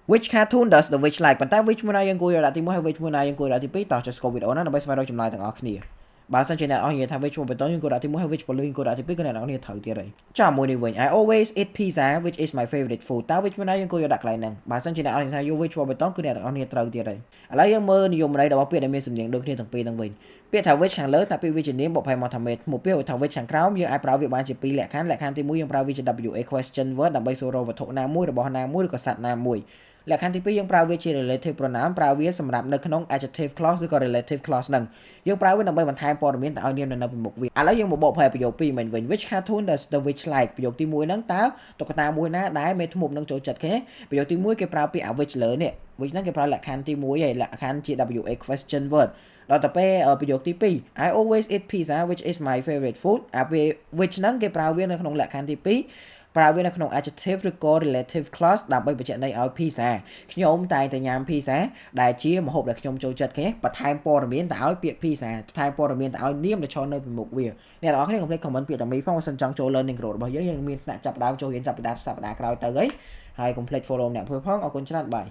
which cartoon does the witch like ប៉ុន្តែ which មួយណាយើងគួរយកដាក់ទី1ហើយ which មួយណាយើងគួរដាក់ទី2តោះ just go with on ណាដើម្បីស្វែងរកចម្លើយទាំងអស់គ្នាបើសិនជាអ្នកនរនិយាយថា which មួយបេតុងយើងគួរដាក់ទី1ហើយ which ពលឺយើងគួរដាក់ទី2គឺអ្នកនរគ្នាត្រូវទៀតហើយចាំមួយនេះវិញ I always eat pizza which is my favorite food តើ which មួយណាយើងគួរយកដាក់កន្លែងហ្នឹងបើសិនជាអ្នកនរនិយាយថា you which មួយបេតុងគឺអ្នកនរគ្នាត្រូវទៀតហើយឥឡូវយើងមើលនិយមន័យរបស់ពាក្យដែលមានសំនៀងដូចគ្នាទាំងពីរហ្នឹងវិញពាក្យថា which ខាងលើថាពាក្យវិជ្ជនាមបកប្រែមកថាមេឈ្មោះពាក្យថា which ខាងក្រោមយើងអាចប្រើវាបានជាពីរលក្ខខណ្ឌលក្ខខណ្ឌទី1យើងប្រើវាជា WA question word ដើម្បីសួររកវត្ថុណាមួយរបស់ណាមួយឬក៏សត្វណាមួយលក្ខខណ្ឌទី2យើងប្រើវាជា relative pronoun ប្រើវាសម្រាប់នៅក្នុង adjective clause ឬក៏ relative clause ហ្នឹងយើងប្រើវាដើម្បីបន្ថែមព័ត៌មានទៅឲ្យនាមនៅពីមុខវាឥឡូវយើងមកបកប្រែប្រយោគ2មិញវិញ which cartoon does the witch like ប្រយោគទី1ហ្នឹងតើតុក្កតាមួយណាដែលមេធ្មប់នឹងចូលចិត្តគេប្រយោគទី1គេប្រើពាក្យ which លើនេះ which ហ្នឹងគេប្រើលក្ខខណ្ឌទី1ហើយលក្ខខណ្ឌជា WA question word ដល់ទៅពេលប្រយោគទី2 I always eat pizza which is my favorite food អាពេល which ហ្នឹងគេប្រើវានៅក្នុងលក្ខខណ្ឌទី2ប្រើវានៅក្នុង adjective ឬក៏ relative clause ដើម្បីបញ្ជាក់ន័យឲ្យ pizza ខ្ញុំតែងតែញ៉ាំ pizza ដែលជាម្ហូបដែលខ្ញុំចូលចិត្តគេបន្ថែមព័ត៌មានទៅឲ្យពាក្យ pizza បន្ថែមព័ត៌មានទៅឲ្យនាមដែលឈរនៅពីមុខវាអ្នកនរគ្នាកុំភ្លេច comment ពាក្យតាមីផងបើសិនចង់ចូល learning growth របស់យើងមានថ្នាក់ចាប់ដើមចូលរៀនចាប់ពីដើមសប្តាហ៍ក្រោយទៅហើយកុំភ្លេច follow អ្នកភឿផងអរគុណច្រើនបាយ